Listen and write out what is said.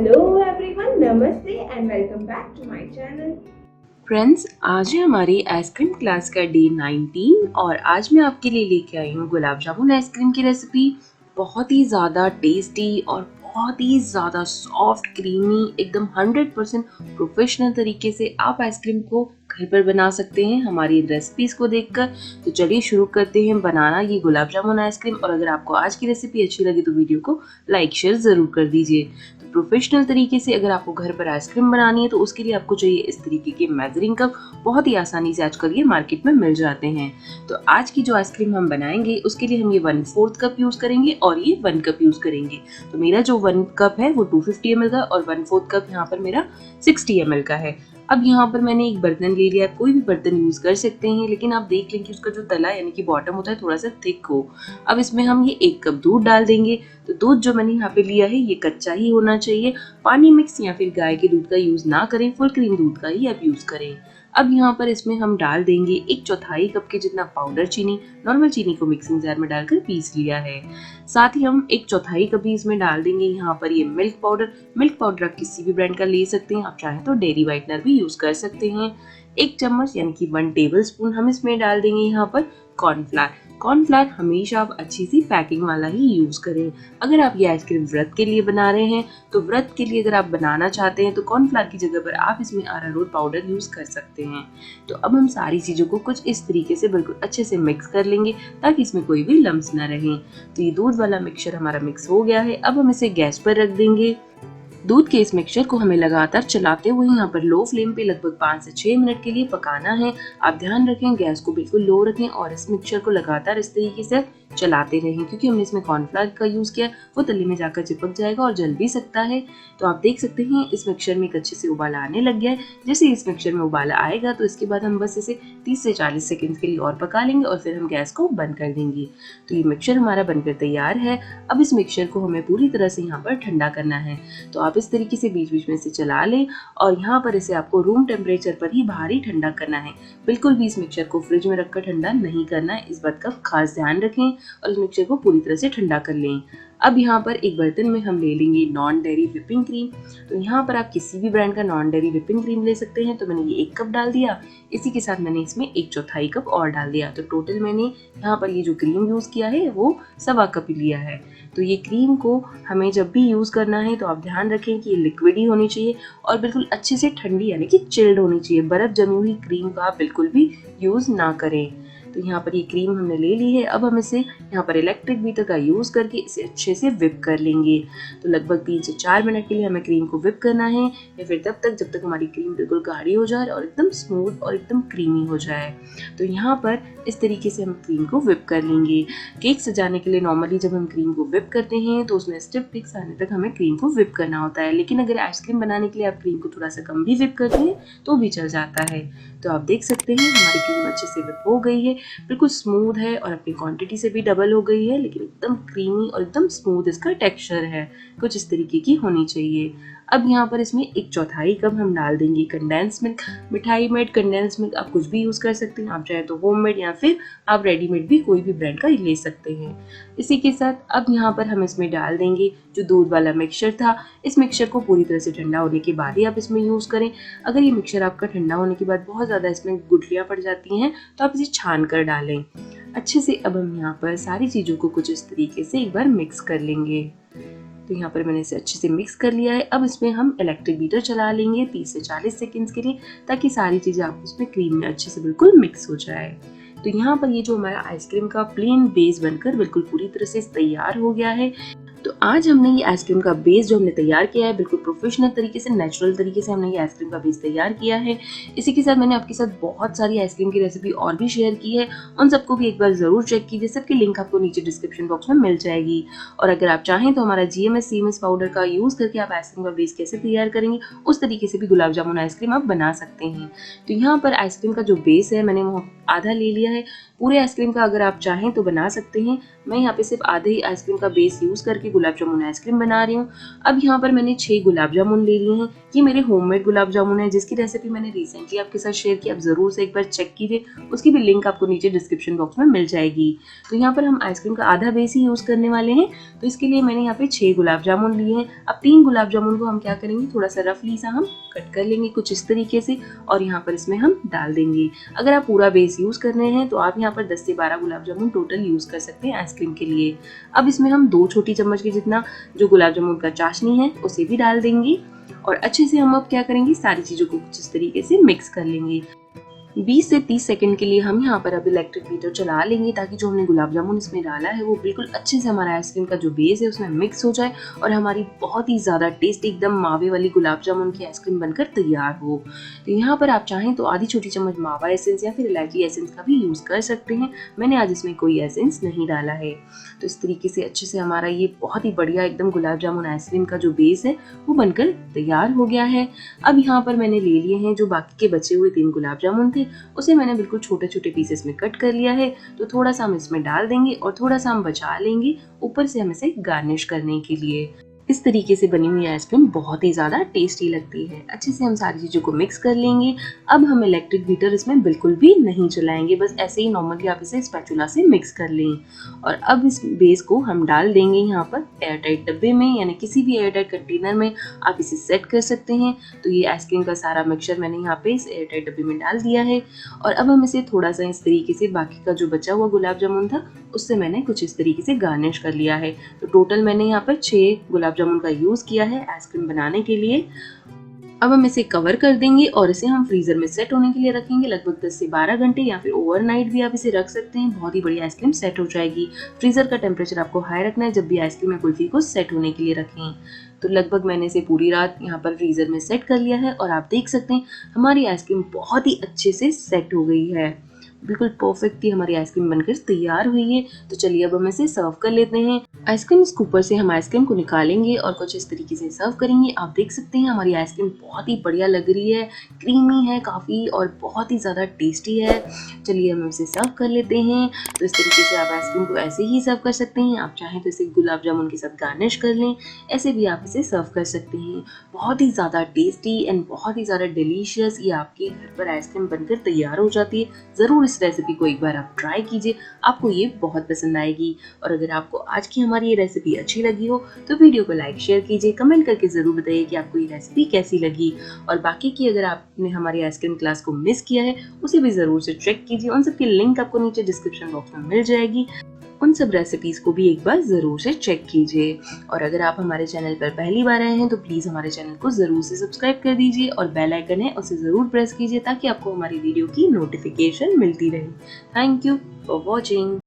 Hello everyone, Namaste and welcome back to my channel. Friends, आज है हमारी ice cream class का डे 19 और आज मैं आपके लिए लेके आई हूँ गुलाब जामुन आइसक्रीम की रेसिपी। बहुत ही ज़्यादा टेस्टी और बहुत ही ज़्यादा सॉफ्ट क्रीमी एकदम 100% प्रोफेशनल तरीके से आप आइसक्रीम को घर पर बना सकते हैं हमारी रेसिपीज़ को देखकर। तो चलिए शुरू करते हैं बनाना ये गुलाब जामुन आइसक्रीम। और अगर आपको आज की रेसिपी अच्छी लगी तो वीडियो को लाइक शेयर ज़रूर कर दीजिए। प्रोफेशनल तरीके से अगर आपको घर पर आइसक्रीम बनानी है तो उसके लिए आपको चाहिए इस तरीके के मेजरिंग कप। बहुत ही आसानी से आजकल ये मार्केट में मिल जाते हैं। तो आज की जो आइसक्रीम हम बनाएंगे उसके लिए हम ये 1/4 कप यूज करेंगे और ये 1 कप यूज करेंगे। तो मेरा जो 1 कप है वो 250 ml का और 1/4 कप यहाँ पर मेरा 60 ml का है। अब यहाँ पर मैंने एक बर्तन ले लिया, कोई भी बर्तन यूज कर सकते हैं, लेकिन आप देख लें कि उसका जो तला यानी कि बॉटम होता है थोड़ा सा थिक हो। अब इसमें हम ये 1 कप दूध डाल देंगे। तो दूध जो मैंने यहाँ पे लिया है ये कच्चा ही होना चाहिए। पानी मिक्स या फिर गाय के दूध का यूज ना करें, फुल क्रीम दूध का ही आप यूज करें। अब यहाँ पर इसमें हम डाल देंगे 1/4 कप के जितना पाउडर चीनी। नॉर्मल चीनी को मिक्सिंग जार में डालकर पीस लिया है। साथ ही हम 1/4 कप ही इसमें डाल देंगे यहाँ पर ये मिल्क पाउडर। मिल्क पाउडर आप किसी भी ब्रांड का ले सकते हैं, आप चाहें तो डेयरी व्हाइटनर भी यूज कर सकते हैं। 1 चम्मच यानी कि 1 टेबल स्पून हम इसमें डाल देंगे यहाँ पर कॉर्नफ्लावर। कॉर्नफ्लावर हमेशा आप अच्छी सी पैकिंग वाला ही यूज करें। अगर आप ये आइसक्रीम व्रत के लिए बना रहे हैं तो व्रत के लिए अगर आप बनाना चाहते हैं तो कॉर्नफ्लावर की जगह पर आप इसमें अरारोट पाउडर यूज कर सकते हैं। तो अब हम सारी चीजों को कुछ इस तरीके से बिल्कुल अच्छे से मिक्स कर लेंगे ताकि इसमें कोई भी लम्स ना रहे। तो ये दूध वाला मिक्सचर हमारा मिक्स हो गया है। अब हम इसे गैस पर रख देंगे। दूध के इस मिक्सचर को हमें लगातार चलाते हुए यहाँ पर लो फ्लेम पे लगभग 5 से 6 मिनट के लिए पकाना है। आप ध्यान रखें गैस को बिल्कुल लो रखें और इस मिक्सचर को लगातार इस तरीके से चलाते रहें, क्योंकि हमने इसमें कॉर्नफ्लावर का यूज किया, वो तले में जाकर चिपक जाएगा और जल भी सकता है। तो आप देख सकते हैं इस मिक्सचर में एक अच्छे से उबाला आने लग गया है। जैसे इस मिक्सचर में उबाला आएगा तो इसके बाद हम बस इसे 30 से 40 सेकंड के लिए और पका लेंगे और फिर हम गैस को बंद कर देंगे। तो ये मिक्सचर हमारा बनकर तैयार है। अब इस मिक्सचर को हमें पूरी तरह से यहाँ पर ठंडा करना है। तो आप इस तरीके से बीच बीच में इसे चला लें और यहाँ पर इसे आपको रूम टेम्परेचर पर ही बाहर ही ठंडा करना है। बिल्कुल भी इस मिक्सचर को फ्रिज में रखकर ठंडा नहीं करना है, इस बात का खास ध्यान रखें और इस मिक्सचर को पूरी तरह से ठंडा कर लें। अब यहाँ पर एक बर्तन में हम ले लेंगे नॉन डेयरी व्हिपिंग क्रीम। तो यहाँ पर आप किसी भी ब्रांड का नॉन डेयरी व्हिपिंग क्रीम ले सकते हैं। तो मैंने ये 1 कप डाल दिया, इसी के साथ मैंने इसमें 1/4 कप और डाल दिया। तो टोटल मैंने यहाँ पर ये जो क्रीम यूज किया है वो 1/4 कप ही लिया है। तो ये क्रीम को हमें जब भी यूज करना है तो आप ध्यान रखें कि ये लिक्विड ही होनी चाहिए और बिल्कुल अच्छे से ठंडी यानी कि चिल्ड होनी चाहिए। बर्फ जमी हुई क्रीम का आप बिल्कुल भी यूज ना करें। तो यहाँ पर ये क्रीम हमने ले ली है। अब हम इसे यहाँ पर इलेक्ट्रिक बीटर का यूज करके इसे अच्छे से व्हिप कर लेंगे। तो लगभग 3 से 4 मिनट के लिए हमें क्रीम को व्हिप करना है, या फिर तब तक जब तक हमारी क्रीम बिल्कुल गाढ़ी हो जाए और एकदम स्मूथ और एकदम क्रीमी हो जाए। तो यहाँ पर इस तरीके से हम क्रीम को व्हिप कर लेंगे। केक सजाने के लिए नॉर्मली जब हम क्रीम को व्हिप करते हैं तो उसमें स्टिफ पिक्स आने तक हमें क्रीम को व्हिप करना होता है, लेकिन अगर आइसक्रीम बनाने के लिए आप क्रीम को थोड़ा सा कम भी व्हिप करते हैं तो भी चल जाता है। तो आप देख सकते हैं हमारी क्रीम अच्छे से व्हिप हो गई है, बिल्कुल स्मूथ है और अपनी क्वांटिटी से भी डबल हो गई है, लेकिन एकदम क्रीमी और एकदम स्मूथ इसका टेक्सचर है। कुछ इस तरीके की होनी चाहिए। अब यहाँ पर इसमें 1/4 कप हम डाल देंगे कंडेंस मिल्क। मिठाई मेड कंडेंस मिल्क आप कुछ भी यूज कर सकते हैं, आप चाहे तो होममेड या फिर आप रेडीमेड भी कोई भी ब्रांड का ले सकते हैं। इसी के साथ अब यहाँ पर हम इसमें डाल देंगे जो दूध वाला मिक्सचर था। इस मिक्सचर को पूरी तरह से ठंडा होने के बाद ही आप इसमें यूज करें। अगर ये मिक्सचर आपका ठंडा होने के बाद बहुत ज्यादा इसमें गुठलियां पड़ जाती हैं तो आप इसे छान कर डालें अच्छे से। अब हम यहाँ पर सारी चीजों को कुछ इस तरीके से एक बार मिक्स कर लेंगे। तो यहाँ पर मैंने इसे अच्छे से मिक्स कर लिया है। अब इसमें हम इलेक्ट्रिक बीटर चला लेंगे 30 से 40 सेकंड्स के लिए, ताकि सारी चीजें आप उसमें क्रीम में अच्छे से बिल्कुल मिक्स हो जाए। तो यहाँ पर ये जो हमारा आइसक्रीम का प्लेन बेस बनकर बिल्कुल पूरी तरह से तैयार हो गया है। तो आज हमने ये आइसक्रीम का बेस जो हमने तैयार किया है बिल्कुल प्रोफेशनल तरीके से, नेचुरल तरीके से हमने ये आइसक्रीम का बेस तैयार किया है। इसी के साथ मैंने आपके साथ बहुत सारी आइसक्रीम की रेसिपी और भी शेयर की है, उन सबको भी एक बार जरूर चेक कीजिए। सबकी लिंक आपको नीचे डिस्क्रिप्शन बॉक्स में मिल जाएगी। और अगर आप चाहें तो हमारा GMS CMS पाउडर का यूज करके आप आइसक्रीम का बेस कैसे तैयार करेंगे उस तरीके से भी गुलाब जामुन आइसक्रीम आप बना सकते हैं। तो यहाँ पर आइसक्रीम का जो बेस है मैंने वो आधा ले लिया है। पूरे आइसक्रीम का अगर आप चाहें तो बना सकते हैं। मैं यहाँ पे सिर्फ आधे ही आइसक्रीम का बेस यूज करके गुलाब जामुन आइसक्रीम बना रही हूँ। अब यहाँ पर मैंने 6 गुलाब जामुन ले लिए हैं। ये मेरे होममेड गुलाब जामुन है जिसकी रेसिपी मैंने रिसेंटली आपके साथ शेयर की। आप जरूर से एक बार चेक कीजिए, उसकी भी लिंक आपको नीचे डिस्क्रिप्शन बॉक्स में मिल जाएगी। तो यहाँ पर हम आइसक्रीम का आधा बेस ही यूज करने वाले हैं, तो इसके लिए मैंने यहाँ पे 6 गुलाब जामुन लिए हैं। अब 3 गुलाब जामुन को हम क्या करेंगे, थोड़ा सा रफली सा हम कट कर लेंगे कुछ इस तरीके से और यहाँ पर इसमें हम डाल देंगे। अगर आप पूरा बेस यूज कर रहे हैं तो आप यहाँ पर 10 से 12 गुलाब जामुन टोटल यूज कर सकते हैं आइसक्रीम के लिए। अब इसमें हम 2 छोटी चम्मच के जितना जो गुलाब जामुन का चाशनी है उसे भी डाल देंगे और अच्छे से हम अब क्या करेंगे, सारी चीजों को कुछ इस तरीके से मिक्स कर लेंगे। 20 से 30 सेकंड के लिए हम यहाँ पर अब इलेक्ट्रिक बीटर चला लेंगे ताकि जो हमने गुलाब जामुन इसमें डाला है वो बिल्कुल अच्छे से हमारा आइसक्रीम का जो बेस है उसमें मिक्स हो जाए और हमारी बहुत ही ज़्यादा टेस्टी एकदम मावे वाली गुलाब जामुन की आइसक्रीम बनकर तैयार हो। तो यहाँ पर आप चाहें तो आधी छोटी चम्मच मावा एसेंस या फिर इलायची एसेंस का भी यूज़ कर सकते हैं। मैंने आज इसमें कोई एसेंस नहीं डाला है। तो इस तरीके से अच्छे से हमारा ये बहुत ही बढ़िया एकदम गुलाब जामुन आइसक्रीम का जो बेस है वो बनकर तैयार हो गया है। अब यहाँ पर मैंने ले लिए हैं जो बाकी के बचे हुए 3 गुलाब जामुन थे, उसे मैंने बिल्कुल छोटे छोटे पीसेस में कट कर लिया है। तो थोड़ा सा हम इसमें डाल देंगे और थोड़ा सा हम बचा लेंगे ऊपर से हम इसे गार्निश करने के लिए। इस तरीके से बनी हुई आइसक्रीम बहुत ही ज़्यादा टेस्टी लगती है। अच्छे से हम सारी चीज़ों को मिक्स कर लेंगे। अब हम इलेक्ट्रिक बीटर इसमें बिल्कुल भी नहीं चलाएंगे, बस ऐसे ही नॉर्मली आप इसे स्पैचुला से मिक्स कर लें। और अब इस बेस को हम डाल देंगे यहाँ पर एयरटाइट डब्बे में, यानी किसी भी एयरटाइट कंटेनर में आप इसे सेट कर सकते हैं। तो ये आइसक्रीम का सारा मिक्सचर मैंने यहाँ पे इस एयरटाइट डब्बे में डाल दिया है और अब हम इसे थोड़ा सा इस तरीके से बाकी का जो बचा हुआ गुलाब जामुन था उससे मैंने कुछ इस तरीके से गार्निश कर लिया है। तो टोटल मैंने यहाँ पर 6 गुलाब जामुन का यूज किया है आइसक्रीम बनाने के लिए। अब हम इसे कवर कर देंगे और इसे हम फ्रीजर में सेट होने के लिए रखेंगे लगभग 10 से 12 घंटे या फिर ओवरनाइट भी आप इसे रख सकते हैं। बहुत ही बड़ी आइसक्रीम सेट हो जाएगी। फ्रीजर का टेम्परेचर आपको हाई रखना है जब भी आइसक्रीम या कुल्फी को सेट होने के लिए रखें। तो लगभग मैंने इसे पूरी रात यहाँ पर फ्रीजर में सेट कर लिया है और आप देख सकते हैं हमारी आइसक्रीम बहुत ही अच्छे से सेट हो गई है। बिल्कुल परफेक्ट ही हमारी आइसक्रीम बनकर तैयार हुई है। तो चलिए अब हम इसे सर्व कर लेते हैं। आइसक्रीम स्कूपर से हम आइसक्रीम को निकालेंगे और कुछ इस तरीके से सर्व करेंगे। आप देख सकते हैं हमारी आइसक्रीम बहुत ही बढ़िया लग रही है, क्रीमी है काफ़ी और बहुत ही ज़्यादा टेस्टी है। चलिए हम इसे सर्व कर लेते हैं। तो इस तरीके से आप आइसक्रीम को ऐसे ही सर्व कर सकते हैं। आप चाहें तो इसे गुलाब जामुन के साथ गार्निश कर लें, ऐसे भी आप इसे सर्व कर सकते हैं। बहुत ही ज़्यादा टेस्टी एंड बहुत ही ज़्यादा डिलीशियस ये आपके घर पर आइसक्रीम बनकर तैयार हो जाती है। ज़रूर इस रेसिपी को एक बार आप ट्राई कीजिए, आपको ये बहुत पसंद आएगी। और अगर आपको आज की हमारी ये रेसिपी अच्छी लगी हो तो वीडियो को लाइक शेयर कीजिए, कमेंट करके ज़रूर बताइए कि आपको ये रेसिपी कैसी लगी। और बाकी की अगर आपने हमारी आइसक्रीम क्लास को मिस किया है उसे भी ज़रूर से चेक कीजिए, उन सबकी लिंक आपको नीचे डिस्क्रिप्शन बॉक्स में मिल जाएगी। उन सब रेसिपीज को भी एक बार ज़रूर से चेक कीजिए। और अगर आप हमारे चैनल पर पहली बार आए हैं तो प्लीज़ हमारे चैनल को ज़रूर से सब्सक्राइब कर दीजिए और बेल आइकन है उसे ज़रूर प्रेस कीजिए ताकि आपको हमारी वीडियो की नोटिफिकेशन मिलती रहे। Thank you for watching.